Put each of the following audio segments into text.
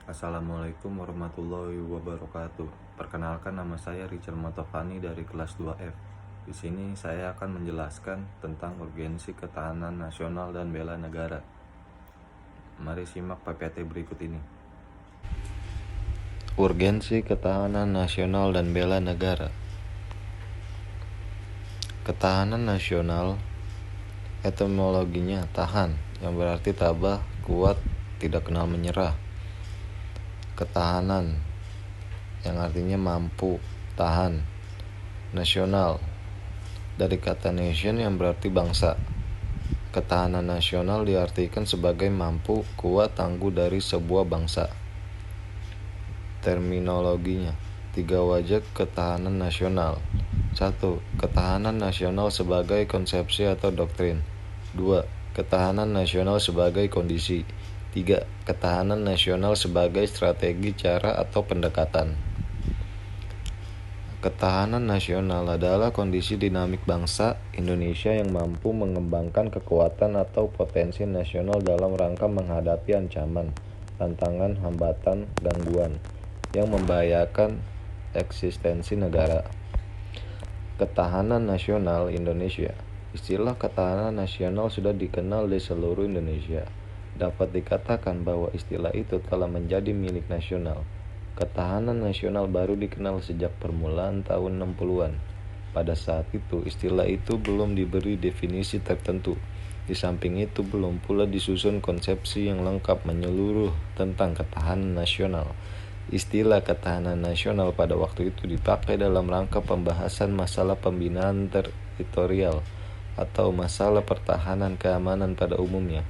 Assalamualaikum warahmatullahi wabarakatuh. Perkenalkan, nama saya Richard Motovani dari kelas 2F. Di sini saya akan menjelaskan tentang urgensi ketahanan nasional dan bela negara. Mari simak PPT berikut ini. Urgensi ketahanan nasional dan bela negara. Ketahanan nasional etimologinya tahan, yang berarti tabah, kuat, tidak kenal menyerah. Ketahanan yang artinya mampu, tahan. Nasional dari kata nation yang berarti bangsa. Ketahanan nasional diartikan sebagai mampu, kuat, tangguh dari sebuah bangsa. Terminologinya, 3 wajah ketahanan nasional. 1. Ketahanan nasional sebagai konsepsi atau doktrin. 2. Ketahanan nasional sebagai kondisi. 3. Ketahanan nasional sebagai strategi, cara, atau pendekatan. Ketahanan nasional adalah kondisi dinamik bangsa Indonesia yang mampu mengembangkan kekuatan atau potensi nasional dalam rangka menghadapi ancaman, tantangan, hambatan, gangguan yang membahayakan eksistensi negara. Ketahanan nasional Indonesia. Istilah ketahanan nasional sudah dikenal di seluruh Indonesia. Dapat dikatakan bahwa istilah itu telah menjadi milik nasional. Ketahanan nasional baru dikenal sejak permulaan tahun 60-an. Pada saat itu, istilah itu belum diberi definisi tertentu. Di samping itu, belum pula disusun konsepsi yang lengkap menyeluruh tentang ketahanan nasional. Istilah ketahanan nasional pada waktu itu dipakai dalam rangka pembahasan masalah pembinaan teritorial atau masalah pertahanan keamanan pada umumnya.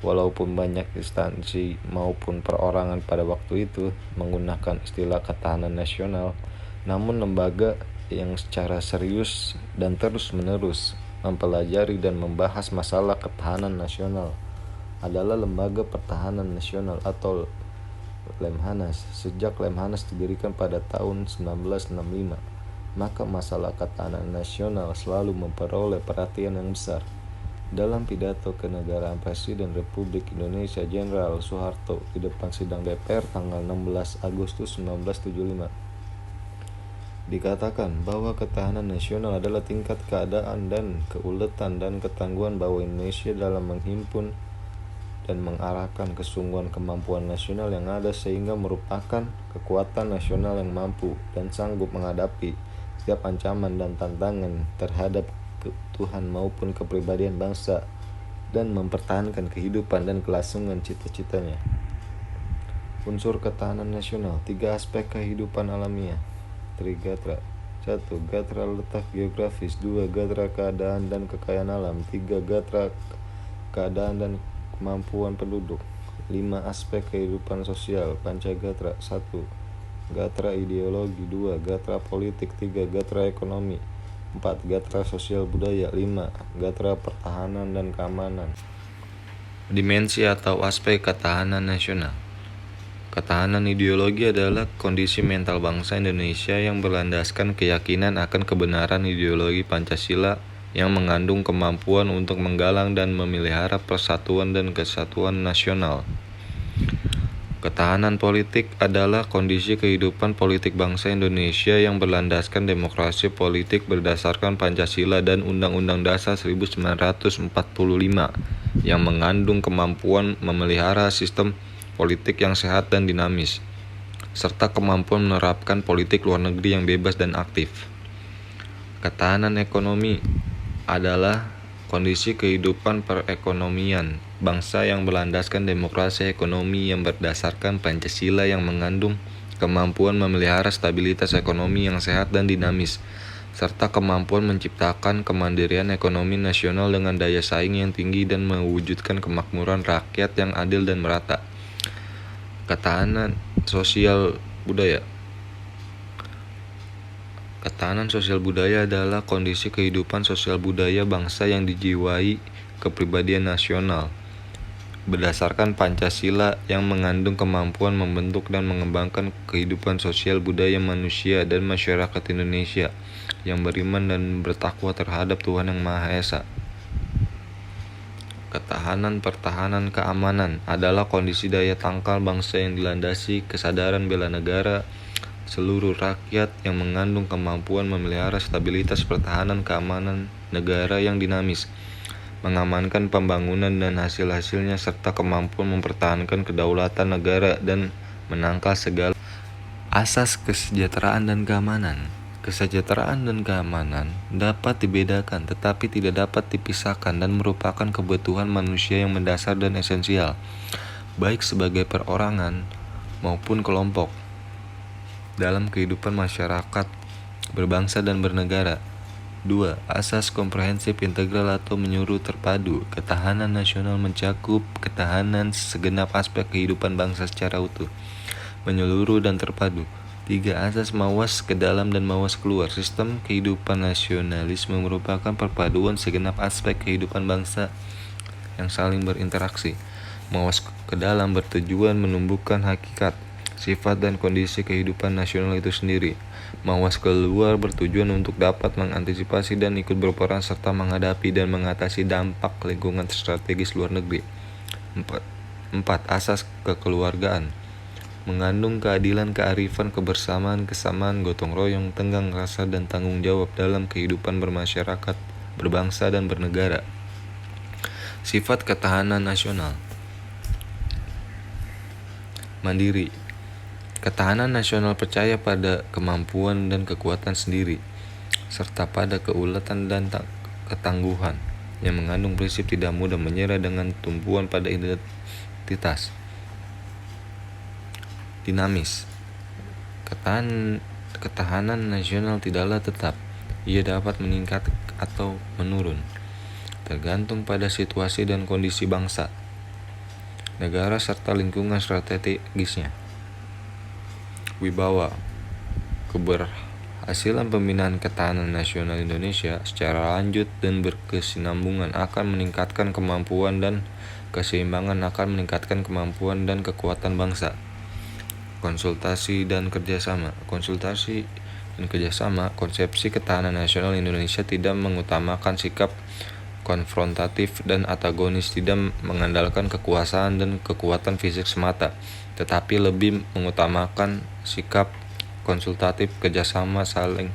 Walaupun banyak instansi maupun perorangan pada waktu itu menggunakan istilah ketahanan nasional, namun lembaga yang secara serius dan terus-menerus mempelajari dan membahas masalah ketahanan nasional adalah Lembaga Pertahanan Nasional atau Lemhanas. Sejak Lemhanas didirikan pada tahun 1965, maka masalah ketahanan nasional selalu memperoleh perhatian yang besar. Dalam pidato kenegaraan Presiden Republik Indonesia Jenderal Soeharto di depan sidang DPR tanggal 16 Agustus 1975, dikatakan bahwa ketahanan nasional adalah tingkat keadaan dan keuletan dan ketangguhan bahwa Indonesia dalam menghimpun dan mengarahkan kesungguhan kemampuan nasional yang ada sehingga merupakan kekuatan nasional yang mampu dan sanggup menghadapi setiap ancaman dan tantangan terhadap Tuhan maupun kepribadian bangsa dan mempertahankan kehidupan dan kelangsungan cita-citanya. Unsur ketahanan nasional, 3 aspek kehidupan alamiah. Trigatra. 1. Gatra letak geografis. 2. Gatra keadaan dan kekayaan alam. 3. Gatra keadaan dan kemampuan penduduk. 5. Aspek kehidupan sosial. Pancagatra. 1. Gatra ideologi. 2. Gatra politik. 3. Gatra ekonomi. 4. Gatra sosial budaya. 5. Gatra pertahanan dan keamanan. Dimensi atau aspek ketahanan nasional. Ketahanan ideologi adalah kondisi mental bangsa Indonesia yang berlandaskan keyakinan akan kebenaran ideologi Pancasila yang mengandung kemampuan untuk menggalang dan memelihara persatuan dan kesatuan nasional. Ketahanan politik adalah kondisi kehidupan politik bangsa Indonesia yang berlandaskan demokrasi politik berdasarkan Pancasila dan Undang-Undang Dasar 1945 yang mengandung kemampuan memelihara sistem politik yang sehat dan dinamis, serta kemampuan menerapkan politik luar negeri yang bebas dan aktif. Ketahanan ekonomi adalah kondisi kehidupan perekonomian bangsa yang berlandaskan demokrasi ekonomi yang berdasarkan Pancasila yang mengandung kemampuan memelihara stabilitas ekonomi yang sehat dan dinamis, serta kemampuan menciptakan kemandirian ekonomi nasional dengan daya saing yang tinggi dan mewujudkan kemakmuran rakyat yang adil dan merata. Ketahanan sosial budaya. Ketahanan sosial budaya adalah kondisi kehidupan sosial budaya bangsa yang dijiwai kepribadian nasional berdasarkan Pancasila yang mengandung kemampuan membentuk dan mengembangkan kehidupan sosial budaya manusia dan masyarakat Indonesia yang beriman dan bertakwa terhadap Tuhan Yang Maha Esa. Ketahanan, pertahanan, keamanan adalah kondisi daya tangkal bangsa yang dilandasi kesadaran bela negara seluruh rakyat yang mengandung kemampuan memelihara stabilitas pertahanan keamanan negara yang dinamis, mengamankan pembangunan dan hasil-hasilnya serta kemampuan mempertahankan kedaulatan negara dan menangkal segala asas kesejahteraan dan keamanan. Kesejahteraan dan keamanan dapat dibedakan tetapi tidak dapat dipisahkan dan merupakan kebutuhan manusia yang mendasar dan esensial, baik sebagai perorangan maupun kelompok, dalam kehidupan masyarakat berbangsa dan bernegara. 2. Asas komprehensif integral atau menyeluruh terpadu. Ketahanan nasional mencakup ketahanan segenap aspek kehidupan bangsa secara utuh, menyeluruh dan terpadu. 3. Asas mawas ke dalam dan mawas keluar. Sistem kehidupan nasionalisme merupakan perpaduan segenap aspek kehidupan bangsa yang saling berinteraksi. Mawas ke dalam bertujuan menumbuhkan hakikat, sifat dan kondisi kehidupan nasional itu sendiri. Mawas keluar bertujuan untuk dapat mengantisipasi dan ikut berperan serta menghadapi dan mengatasi dampak lingkungan strategis luar negeri. 4. Asas kekeluargaan mengandung keadilan, kearifan, kebersamaan, kesamaan, gotong royong, tenggang rasa, dan tanggung jawab dalam kehidupan bermasyarakat, berbangsa, dan bernegara. Sifat ketahanan nasional. Mandiri. Ketahanan nasional percaya pada kemampuan dan kekuatan sendiri, serta pada keulatan dan ketangguhan, yang mengandung prinsip tidak mudah menyerah dengan tumpuan pada identitas. Dinamis. Ketahanan nasional tidaklah tetap, ia dapat meningkat atau menurun, tergantung pada situasi dan kondisi bangsa, negara serta lingkungan strategisnya. Wibawa. Keberhasilan pembinaan ketahanan nasional Indonesia secara lanjut dan berkesinambungan akan meningkatkan kemampuan dan keseimbangan akan meningkatkan kemampuan dan kekuatan bangsa. Konsultasi dan kerjasama. Konsepsi ketahanan nasional Indonesia tidak mengutamakan sikap konfrontatif dan antagonis, tidak mengandalkan kekuasaan dan kekuatan fisik semata, tetapi lebih mengutamakan sikap konsultatif, kerjasama, saling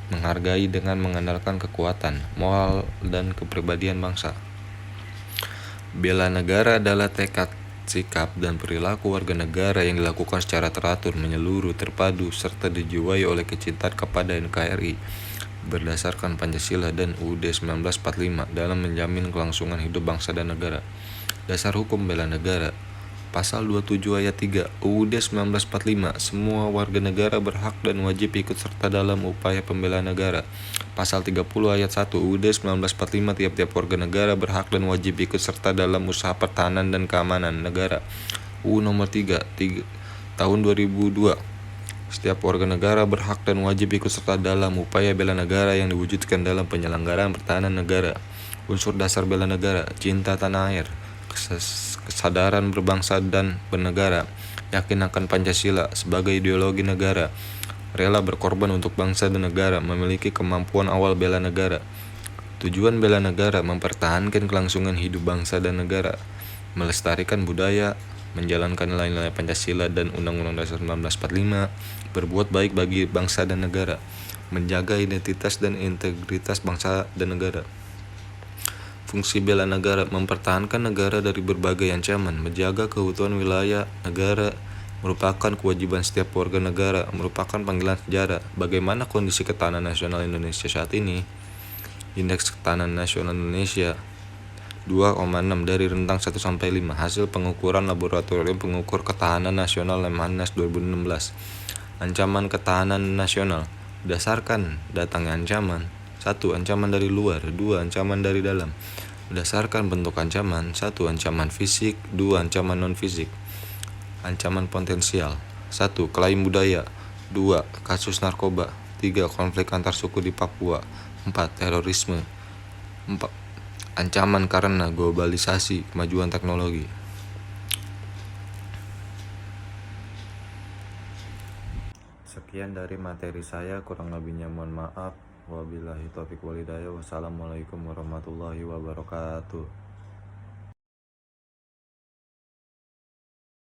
menghargai dengan mengandalkan kekuatan, moral, dan kepribadian bangsa. Bela negara adalah tekad, sikap, dan perilaku warga negara yang dilakukan secara teratur, menyeluruh, terpadu, serta dijiwai oleh kecintaan kepada NKRI berdasarkan Pancasila dan UUD 1945 dalam menjamin kelangsungan hidup bangsa dan negara. Dasar Hukum Bela Negara. Pasal 27 ayat 3 UUD 1945, semua warga negara berhak dan wajib ikut serta dalam upaya pembelaan negara. Pasal 30 ayat 1 UUD 1945, tiap-tiap warga negara berhak dan wajib ikut serta dalam usaha pertahanan dan keamanan negara. UU nomor 3 tahun 2002, setiap warga negara berhak dan wajib ikut serta dalam upaya bela negara yang diwujudkan dalam penyelenggaraan pertahanan negara. Unsur dasar bela negara: cinta tanah air, kesadaran berbangsa dan bernegara, yakin akan Pancasila sebagai ideologi negara, rela berkorban untuk bangsa dan negara, memiliki kemampuan awal bela negara. Tujuan bela negara: mempertahankan kelangsungan hidup bangsa dan negara, melestarikan budaya, menjalankan nilai-nilai Pancasila dan Undang-Undang Dasar 1945, berbuat baik bagi bangsa dan negara, menjaga identitas dan integritas bangsa dan negara. Fungsi bela negara: mempertahankan negara dari berbagai ancaman, menjaga keutuhan wilayah negara merupakan kewajiban setiap warga negara, merupakan panggilan sejarah. Bagaimana kondisi ketahanan nasional Indonesia saat ini? Indeks Ketahanan Nasional Indonesia 2,6 dari rentang 1 sampai 5. Hasil pengukuran Laboratorium Pengukur Ketahanan Nasional Lemhanas 2016. Ancaman ketahanan nasional. Berdasarkan datangnya ancaman: 1. Ancaman dari luar. 2. Ancaman dari dalam. Berdasarkan bentuk ancaman: 1. Ancaman fisik. 2. Ancaman non-fisik. Ancaman potensial: 1. Klaim budaya. 2. Kasus narkoba. 3. Konflik antar suku di Papua. 4. Terorisme. 4. Ancaman karena globalisasi, kemajuan teknologi. Sekian dari materi saya, kurang lebihnya mohon maaf. Wabillahi taufiq walhidayah. Wassalamualaikum warahmatullahi wabarakatuh.